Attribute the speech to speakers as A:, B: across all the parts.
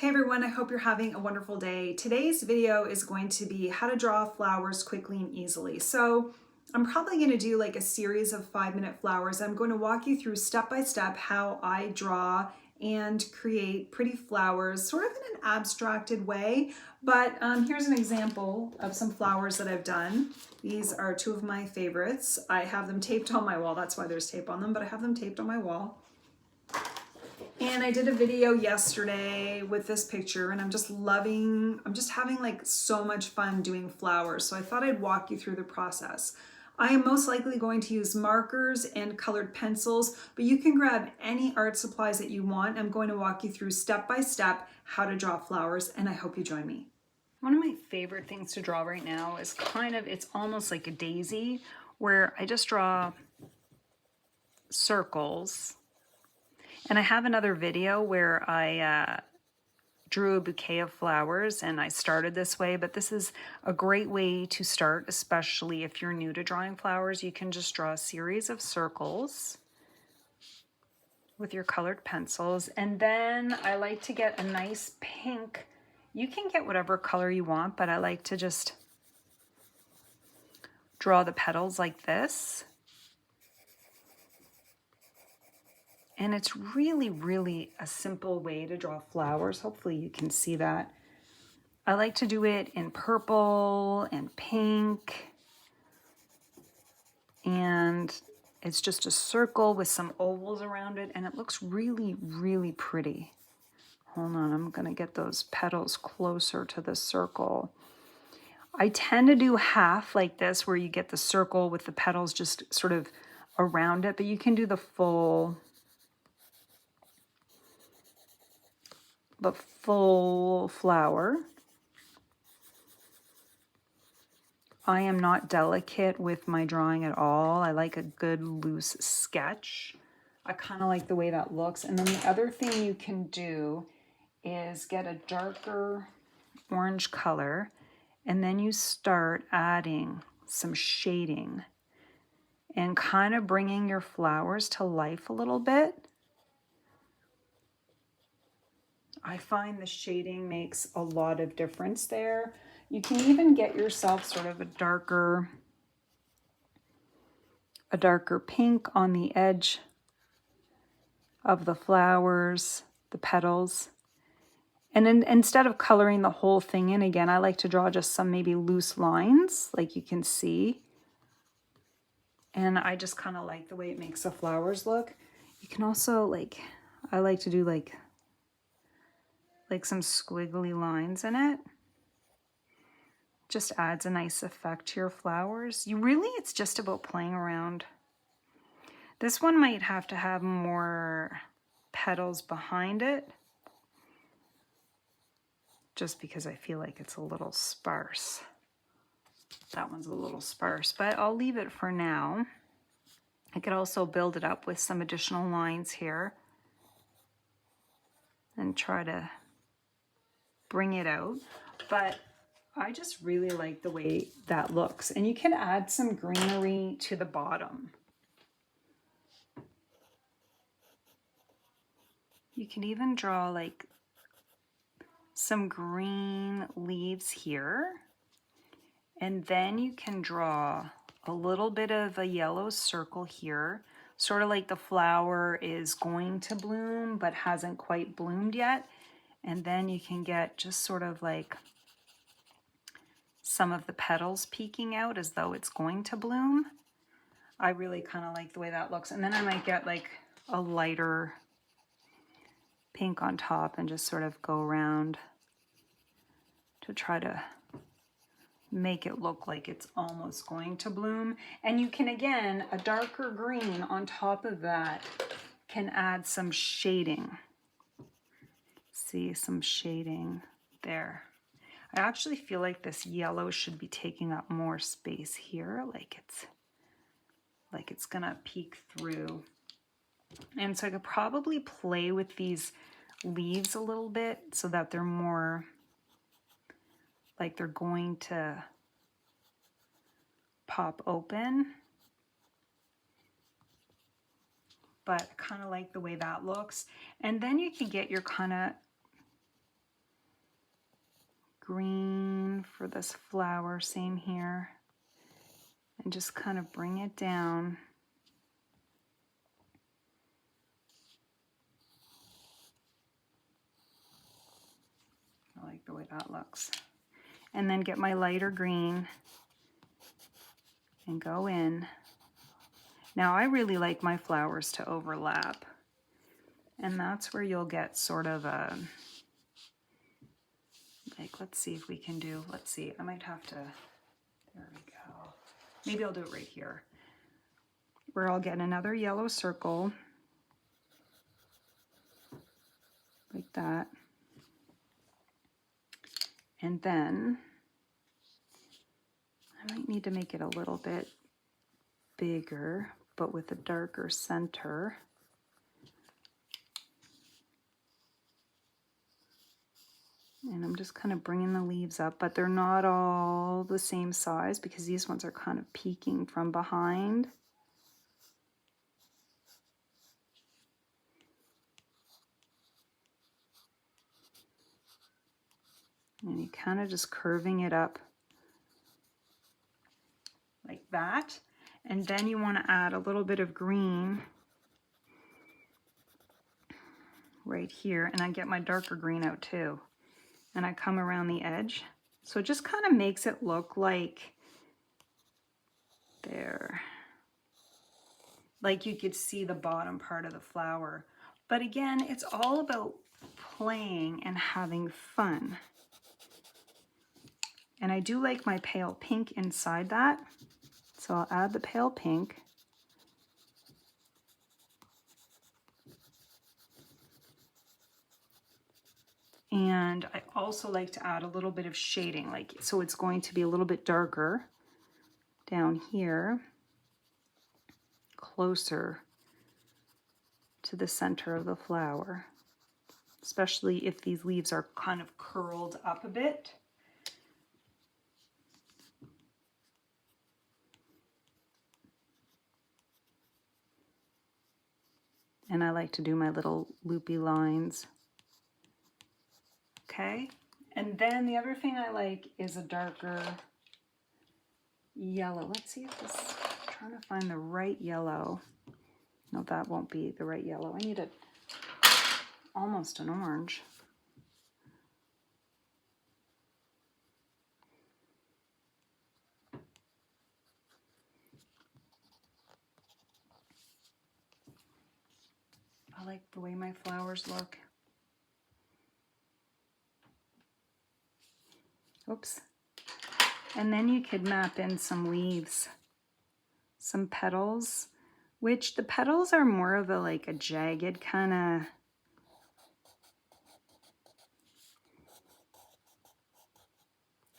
A: Hey everyone, I hope you're having a wonderful day. Today's video is going to be how to draw flowers quickly and easily. So I'm probably going to do like a series of 5-minute flowers. I'm going to walk you through step by step how I draw and create pretty flowers sort of in an abstracted way. But here's an example of some flowers that I've done. These are two of my favorites. I have them taped on my wall. That's why there's tape on them, but I have them taped on my wall. And I did a video yesterday with this picture and I'm just having like so much fun doing flowers. So I thought I'd walk you through the process. I am most likely going to use markers and colored pencils, but you can grab any art supplies that you want. I'm going to walk you through step by step how to draw flowers, and I hope you join me. One of my favorite things to draw right now is it's almost like a daisy, where I just draw circles. And I have another video where I drew a bouquet of flowers and I started this way, but this is a great way to start, especially if you're new to drawing flowers. You can just draw a series of circles with your colored pencils. And then I like to get a nice pink. You can get whatever color you want, but I like to just draw the petals like this. And it's really, really a simple way to draw flowers. Hopefully you can see that. I like to do it in purple and pink. And it's just a circle with some ovals around it. And it looks really, really pretty. Hold on, I'm gonna get those petals closer to the circle. I tend to do half like this, where you get the circle with the petals just sort of around it, but you can do the full flower. I am not delicate with my drawing at all. I like a good loose sketch. I kind of like the way that looks. And then the other thing you can do is get a darker orange color, and then you start adding some shading and kind of bringing your flowers to life a little bit. I find the shading makes a lot of difference there. You can even get yourself sort of a darker pink on the edge of the flowers, the petals. And then instead of coloring the whole thing in again, I like to draw just some maybe loose lines, like you can see. And I just kind of like the way it makes the flowers look. You can also I like to do like some squiggly lines in it. Just adds a nice effect to your flowers. It's just about playing around. This one might have to have more petals behind it, just because I feel like it's a little sparse. That one's a little sparse, but I'll leave it for now. I could also build it up with some additional lines here and try to bring it out. But I just really like the way that looks. And you can add some greenery to the bottom. You can even draw like some green leaves here. And then you can draw a little bit of a yellow circle here, sort of like the flower is going to bloom but hasn't quite bloomed yet. And then you can get just sort of like some of the petals peeking out as though it's going to bloom. I really kind of like the way that looks. And then I might get like a lighter pink on top and just sort of go around to try to make it look like it's almost going to bloom. And you can, again, a darker green on top of that can add some shading. See, some shading there. I actually feel like this yellow should be taking up more space here, like it's gonna peek through. And so I could probably play with these leaves a little bit so that they're more like they're going to pop open. But I kind of like the way that looks. And then you can get your kind of green for this flower, same here, and just kind of bring it down. I like the way that looks. And then get my lighter green and go in. Now I really like my flowers to overlap, and that's where you'll get sort of a, like, let's see if we can do, let's see, I might have to, there we go. Maybe I'll do it right here, where I'll get another yellow circle, like that. And then I might need to make it a little bit bigger, but with a darker center. And I'm just kind of bringing the leaves up, but they're not all the same size because these ones are kind of peeking from behind. And you're kind of just curving it up like that. And then you want to add a little bit of green right here. And I get my darker green out too. And I come around the edge. So it just kind of makes it look like there, like you could see the bottom part of the flower. But again, it's all about playing and having fun. And I do like my pale pink inside that. So I'll add the pale pink. And I also like to add a little bit of shading, like, so it's going to be a little bit darker down here, closer to the center of the flower, especially if these leaves are kind of curled up a bit. And I like to do my little loopy lines. Okay, and then the other thing I like is a darker yellow. Let's see if this, I'm trying to find the right yellow. No, that won't be the right yellow. I need almost an orange. I like the way my flowers look. Oops. And then you could map in some leaves, some petals, which the petals are more of a like a jagged kind of,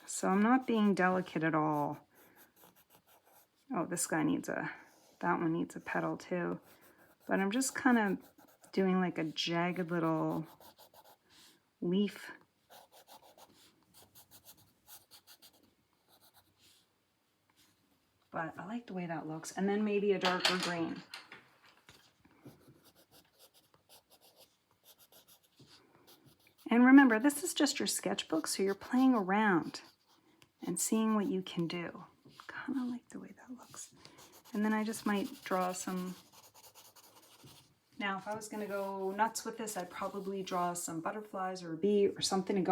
A: so I'm not being delicate at all. Oh, this guy needs that one needs a petal too. But I'm just kind of doing like a jagged little leaf. But I like the way that looks. And then maybe a darker green. And remember, this is just your sketchbook, so you're playing around and seeing what you can do. Kind of like the way that looks. And then I just might draw some. Now, if I was going to go nuts with this, I'd probably draw some butterflies or a bee or something to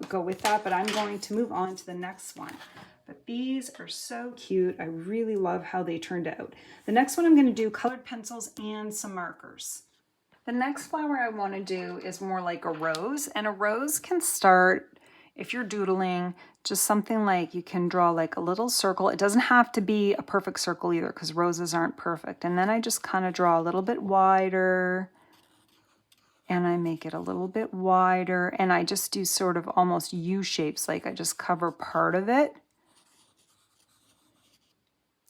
A: go with that. But I'm going to move on to the next one. But these are so cute. I really love how they turned out. The next one I'm going to do colored pencils and some markers. The next flower I want to do is more like a rose. And a rose can start, if you're doodling, just something like you can draw like a little circle. It doesn't have to be a perfect circle either because roses aren't perfect. And then I just kind of draw a little bit wider. And I make it a little bit wider. And I just do sort of almost U shapes, like I just cover part of it.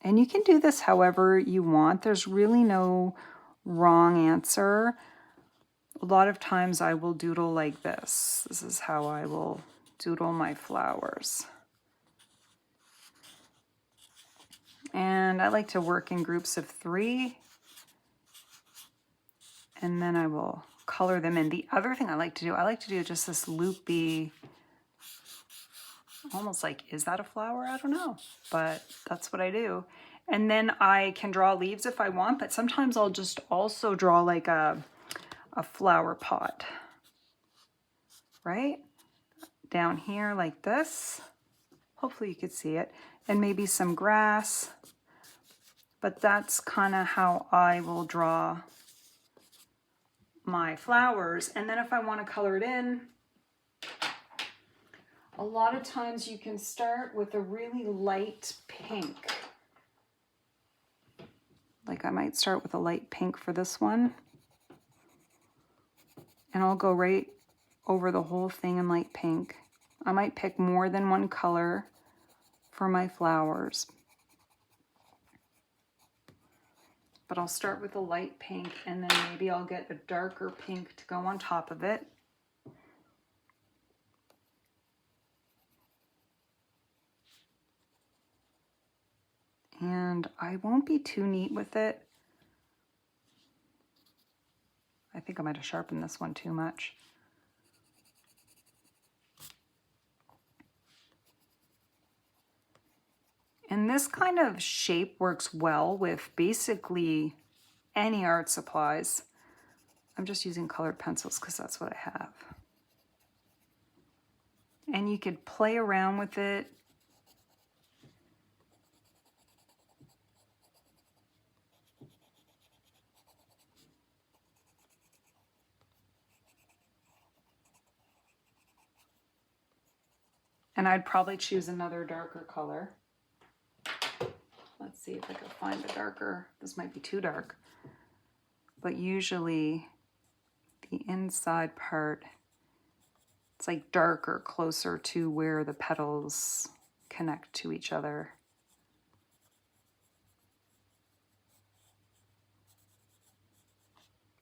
A: And you can do this however you want. There's really no wrong answer. A lot of times I will doodle like this. This is how I will doodle my flowers. And I like to work in groups of 3. And then I will color them in. The other thing I like to do just this loopy almost like, is that a flower? I don't know, but that's what I do. And then I can draw leaves if I want, but sometimes I'll just also draw like a flower pot, right? Down here like this. Hopefully you could see it. And maybe some grass. But that's kind of how I will draw my flowers. And then if I want to color it in, a lot of times you can start with a really light pink. Like I might start with a light pink for this one. And I'll go right over the whole thing in light pink. I might pick more than one color for my flowers. But I'll start with a light pink and then maybe I'll get a darker pink to go on top of it. And I won't be too neat with it. I think I might have sharpened this one too much. And this kind of shape works well with basically any art supplies. I'm just using colored pencils because that's what I have. And you could play around with it. And I'd probably choose another darker color. Let's see if I can find a darker. This might be too dark. But usually the inside part, it's like darker, closer to where the petals connect to each other.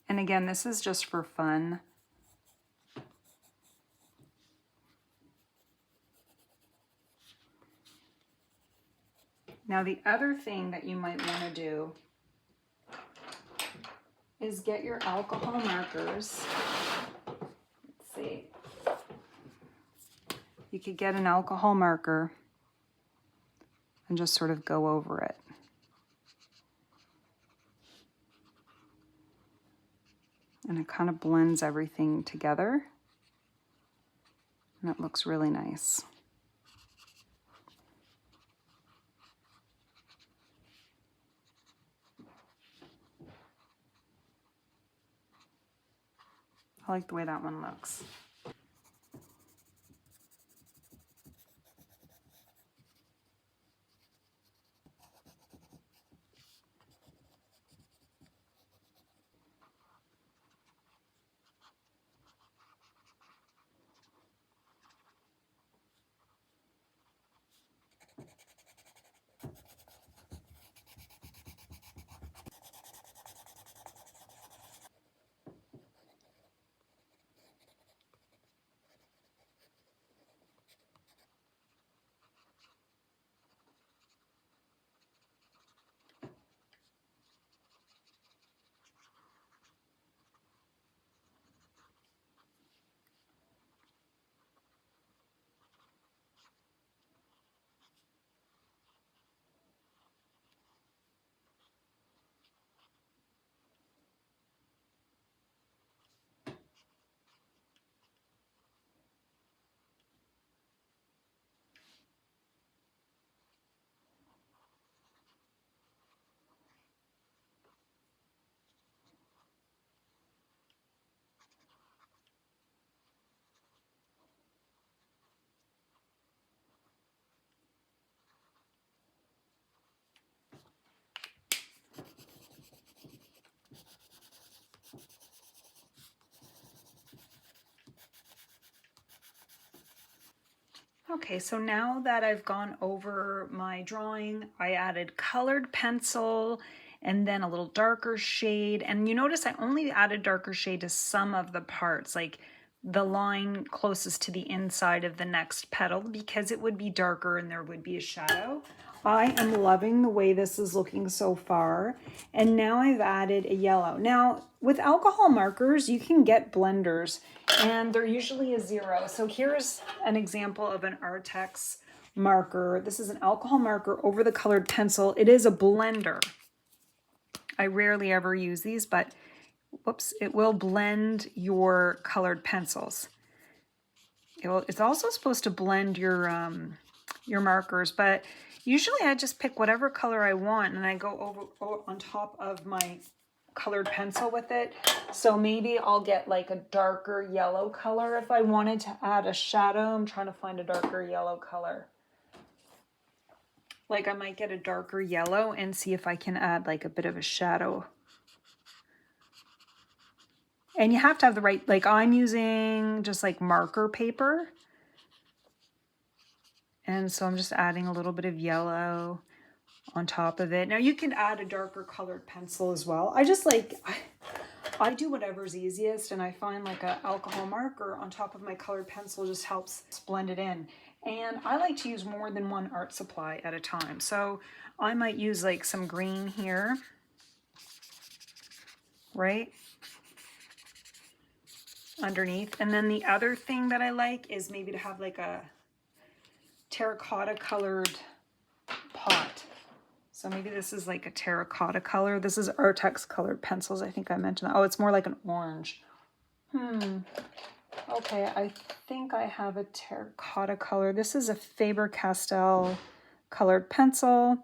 A: And again, this is just for fun. Now the other thing that you might want to do is get your alcohol markers. Let's see. You could get an alcohol marker and just sort of go over it. And it kind of blends everything together. And it looks really nice. I like the way that one looks. Okay, so now that I've gone over my drawing, I added colored pencil and then a little darker shade. And you notice I only added darker shade to some of the parts, like the line closest to the inside of the next petal, because it would be darker and there would be a shadow. I am loving the way this is looking so far. And now I've added a yellow. Now, with alcohol markers, you can get blenders, and they're usually a 0. So here's an example of an Artex marker. This is an alcohol marker over the colored pencil. It is a blender. I rarely ever use these, but whoops, it will blend your colored pencils. It's also supposed to blend your markers, but usually I just pick whatever color I want and I go over on top of my colored pencil with it. So maybe I'll get like a darker yellow color if I wanted to add a shadow. I'm trying to find a darker yellow color. Like I might get a darker yellow and see if I can add like a bit of a shadow. And you have to have the right, like I'm using just like marker paper. And so I'm just adding a little bit of yellow on top of it. Now you can add a darker colored pencil as well. I just like, I do whatever's easiest, and I find like an alcohol marker on top of my colored pencil just helps blend it in. And I like to use more than one art supply at a time. So I might use like some green here, right? Underneath. And then the other thing that I like is maybe to have like a terracotta colored pot. So maybe this is like a terracotta color. This is Artex colored pencils. I think I mentioned that. Oh, it's more like an orange. Okay, I think I have a terracotta color. This is a Faber-Castell colored pencil.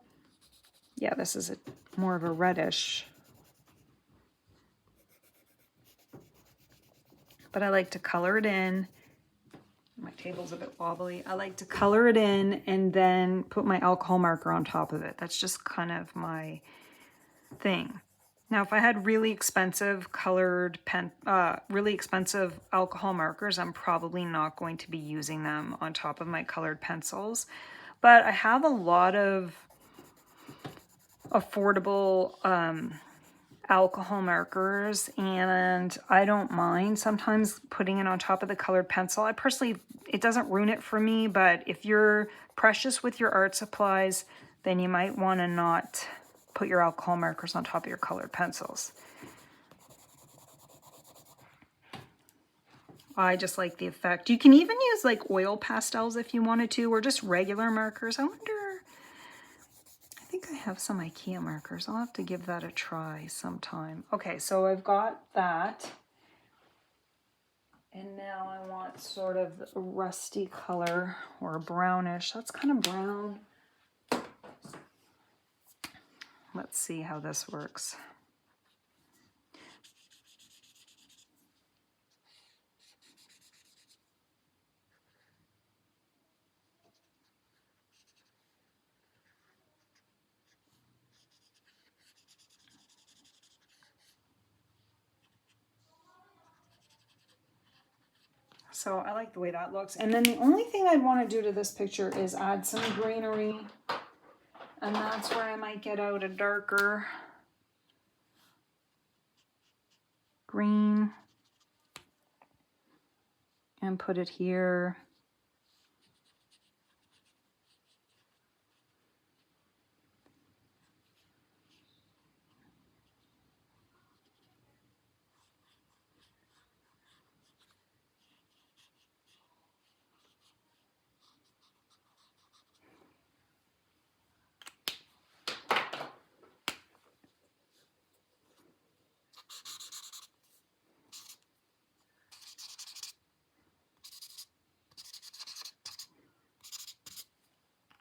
A: Yeah, this is more of a reddish. But I like to color it in. My table's a bit wobbly. I like to color it in and then put my alcohol marker on top of it. That's just kind of my thing. Now, if I had really expensive colored really expensive alcohol markers, I'm probably not going to be using them on top of my colored pencils. But I have a lot of affordable alcohol markers, and I don't mind sometimes putting it on top of the colored pencil. I personally, it doesn't ruin it for me, but if you're precious with your art supplies, then you might want to not put your alcohol markers on top of your colored pencils. I just like the effect. You can even use like oil pastels if you wanted to, or just regular markers. I wonder, I think I have some IKEA markers. I'll have to give that a try sometime. Okay, so I've got that. And now I want sort of a rusty color or brownish. That's kind of brown. Let's see how this works. So I like the way that looks. And then the only thing I'd want to do to this picture is add some greenery. And that's where I might get out a darker green and put it here.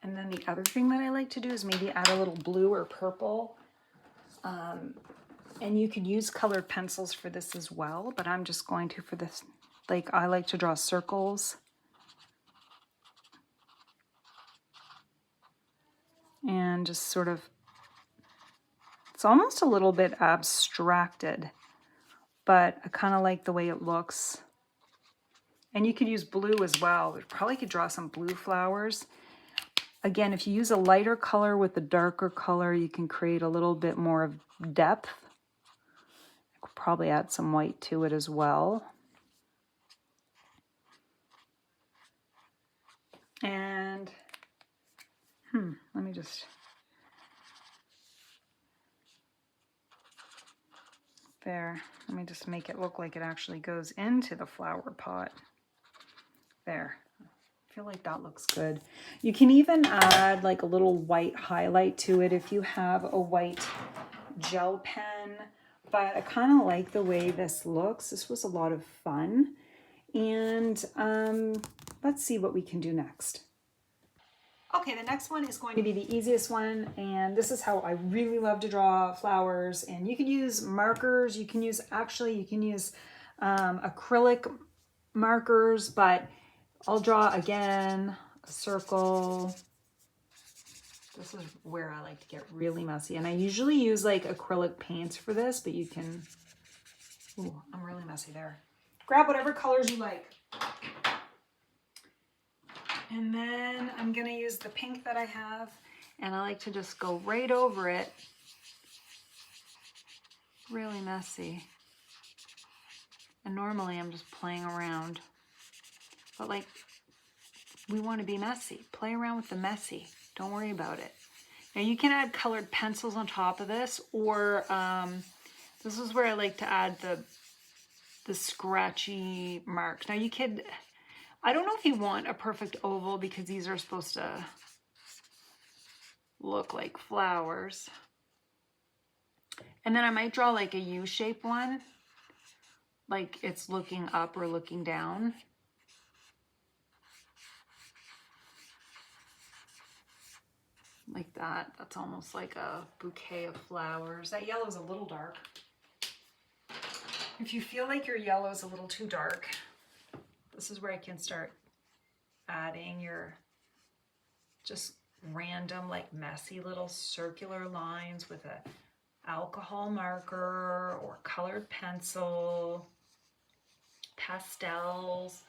A: And then the other thing that I like to do is maybe add a little blue or purple. And you could use colored pencils for this as well, but I'm just going to, for this, like I like to draw circles. And just sort of, it's almost a little bit abstracted, but I kind of like the way it looks. And you could use blue as well. We probably could draw some blue flowers. Again, if you use a lighter color with a darker color, you can create a little bit more of depth. I could probably add some white to it as well. And let me just There, let me just make it look like it actually goes into the flower pot. There, I feel like that looks good. You can even add like a little white highlight to it if you have a white gel pen, but I kind of like the way this looks. This was a lot of fun. And let's see what we can do next. Okay, the next one is going to be the easiest one, and this is how I really love to draw flowers. And you can use markers, you can use acrylic markers, but I'll draw again a circle. This is where I like to get really messy, and I usually use like acrylic paints for this, but you can, ooh, I'm really messy there. Grab whatever colors you like. And then I'm gonna use the pink that I have, and I like to just go right over it. Really messy. And normally I'm just playing around. But like, we want to be messy. Play around with the messy. Don't worry about it. Now you can add colored pencils on top of this, or this is where I like to add the scratchy marks. Now you could, I don't know if you want a perfect oval because these are supposed to look like flowers. And then I might draw like a U-shaped one, like it's looking up or looking down. Like that. That's almost like a bouquet of flowers. That yellow is a little dark. If you feel like your yellow is a little too dark, this is where I can start adding your just random, like messy little circular lines with a alcohol marker or colored pencil, pastels,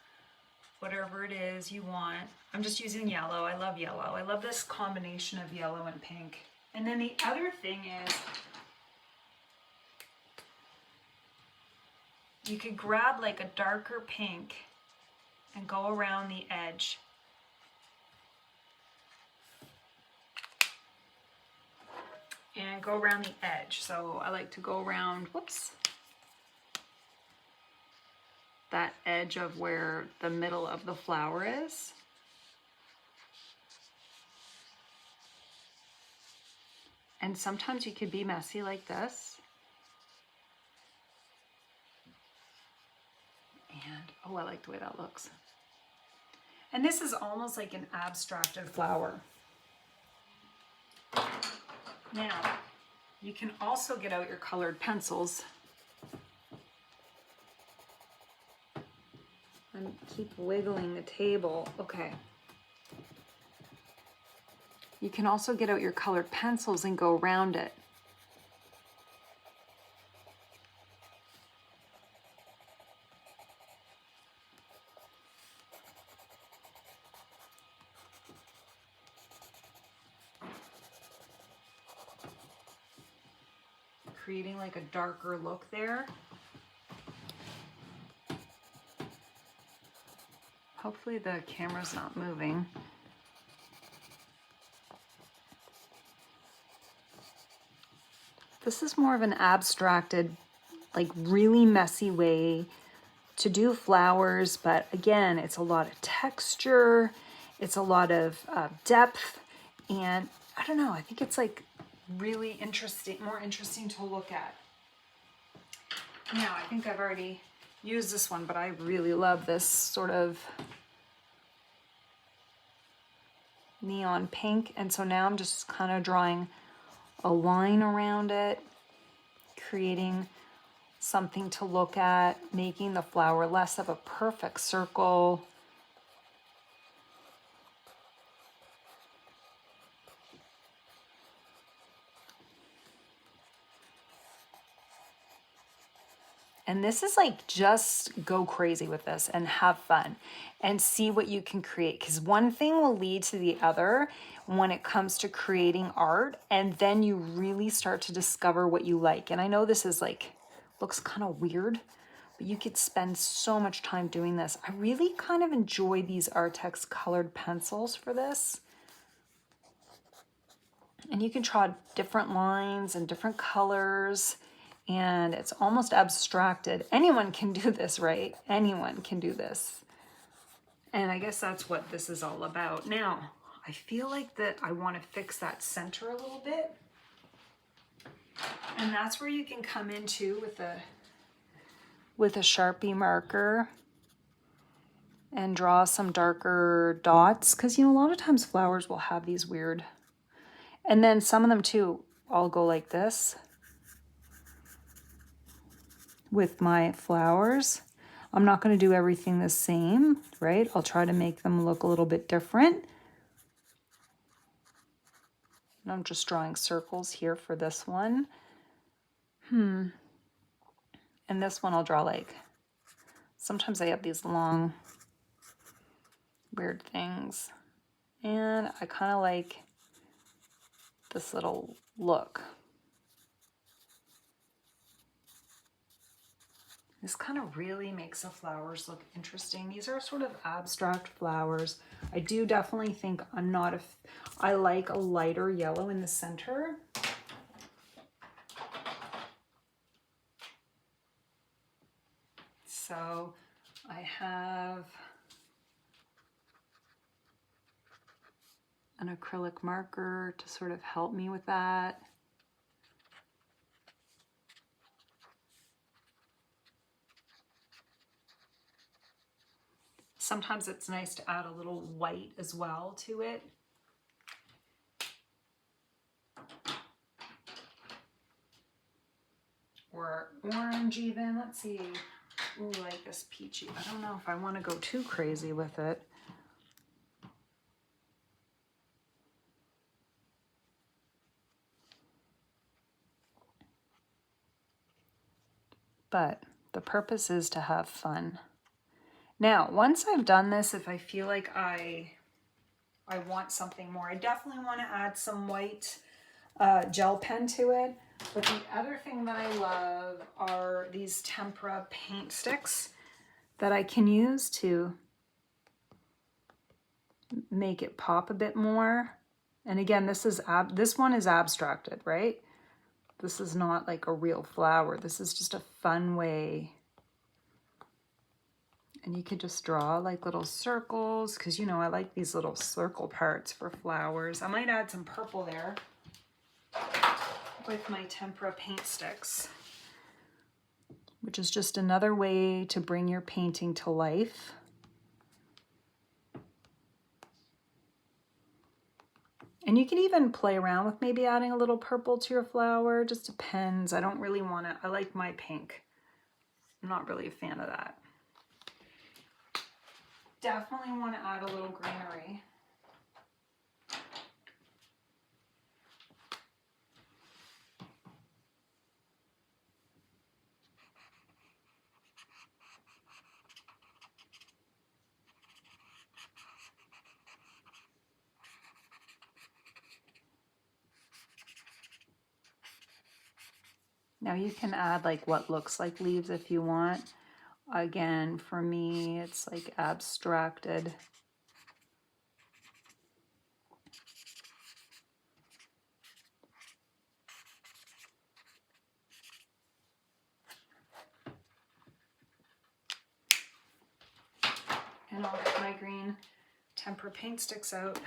A: whatever it is you want. I'm just using yellow. I love yellow. I love this combination of yellow and pink. And then the other thing is, you could grab like a darker pink and go around the edge. And go around the edge. So I like to go around, whoops, that edge of where the middle of the flower is. And sometimes you could be messy like this. And, oh, I like the way that looks. And this is almost like an abstracted flower. Now, you can also get out your colored pencils. And keep wiggling the table. Okay. You can also get out your colored pencils and go around it. Creating like a darker look there. Hopefully the camera's not moving. This is more of an abstracted, like really messy way to do flowers, but again, it's a lot of texture, it's a lot of depth, and I don't know, I think it's like really interesting, more interesting to look at. Now, I think I've already used this one, but I really love this sort of neon pink, and so now I'm just kind of drawing a line around it, creating something to look at, making the flower less of a perfect circle. And this is like, just go crazy with this and have fun and see what you can create. Because one thing will lead to the other when it comes to creating art. And then you really start to discover what you like. And I know this is like, looks kind of weird, but you could spend so much time doing this. I really kind of enjoy these Artex colored pencils for this. And you can draw different lines and different colors. and it's almost abstracted. Anyone can do this, right? Anyone can do this. And I guess that's what this is all about. Now, I feel like that I want to fix that center a little bit. And that's where you can come into with a Sharpie marker and draw some darker dots. Because, you know, a lot of times flowers will have these weird, and then some of them too, I'll go like this with my flowers. I'm not going to do everything the same, right? I'll try to make them look a little bit different. And I'm just drawing circles here for this one. And this one I'll draw like, sometimes I have these long, weird things. And I kind of like this little look. This kind of really makes the flowers look interesting. These are sort of abstract flowers. I do definitely think I like a lighter yellow in the center. So I have an acrylic marker to sort of help me with that. Sometimes it's nice to add a little white as well to it. Or orange even, let's see. Ooh, I like this peachy. I don't know if I want to go too crazy with it. But the purpose is to have fun. Now, once I've done this, if I feel like I want something more, I definitely want to add some white gel pen to it. But the other thing that I love are these tempera paint sticks that I can use to make it pop a bit more. And again, this one is abstracted, right? This is not like a real flower. This is just a fun way. And you could just draw like little circles, because, you know, I like these little circle parts for flowers. I might add some purple there with my tempera paint sticks, which is just another way to bring your painting to life. And you can even play around with maybe adding a little purple to your flower. Just depends. I don't really want to, I like my pink. I'm not really a fan of that. Definitely want to add a little greenery. Now you can add like what looks like leaves if you want. Again, for me, it's like abstracted. And I'll get my green tempera paint sticks out.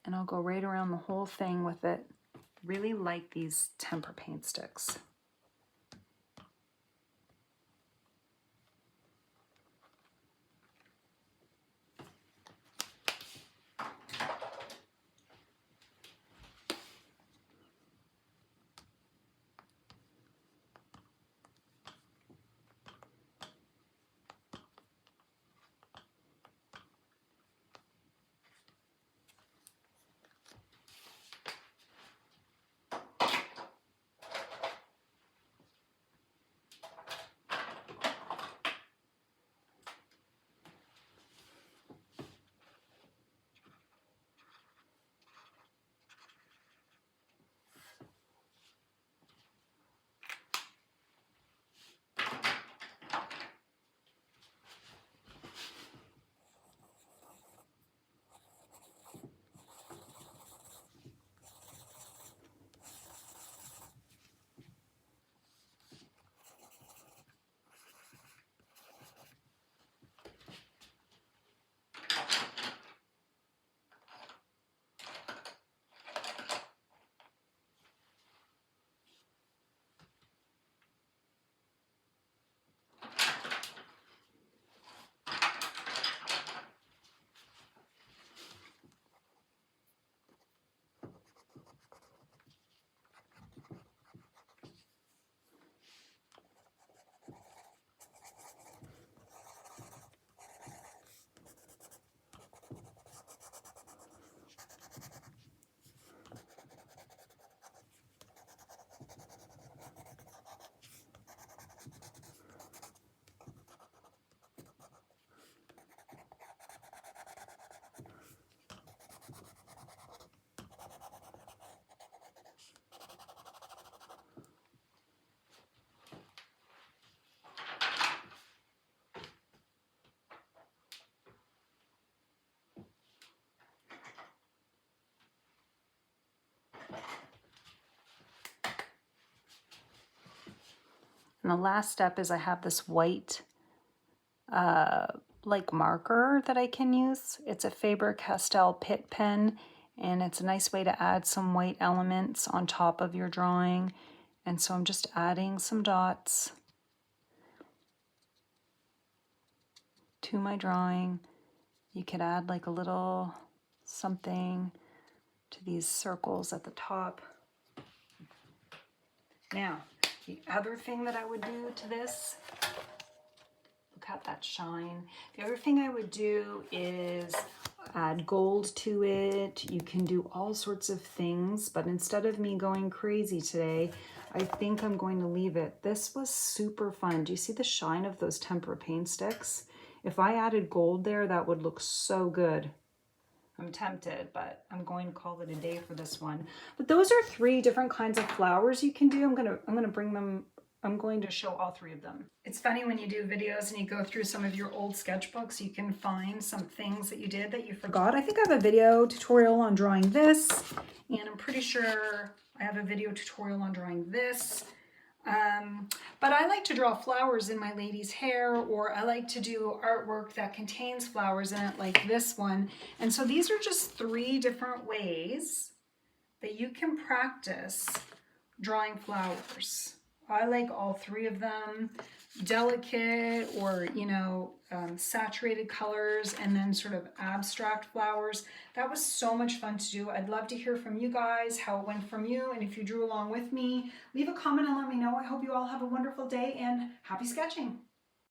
A: And I'll go right around the whole thing with it. Really like these tempera paint sticks. And the last step is I have this white like marker that I can use. It's a Faber-Castell Pitt pen, and it's a nice way to add some white elements on top of your drawing. And so I'm just adding some dots to my drawing. You could add like a little something to these circles at the top. Now, the other thing that I would do to this, look at that shine. The other thing I would do is add gold to it. You can do all sorts of things, but instead of me going crazy today, I think I'm going to leave it. This was super fun. Do you see the shine of those tempera paint sticks? If I added gold there, that would look so good. I'm tempted, but I'm going to call it a day for this one. But those are 3 different kinds of flowers you can do. I'm gonna bring them. I'm going to show all 3 of them. It's funny when you do videos and you go through some of your old sketchbooks, you can find some things that you did that you forgot. I think I have a video tutorial on drawing this, and I'm pretty sure I have a video tutorial on drawing this. But I like to draw flowers in my lady's hair, or I like to do artwork that contains flowers in it, like this one. And so these are just 3 different ways that you can practice drawing flowers. I like all 3 of them, delicate or, you know, saturated colors, and then sort of abstract flowers. That was so much fun to do. I'd love to hear from you guys, how it went from you, and if you drew along with me, leave a comment and let me know. I hope you all have a wonderful day and happy sketching.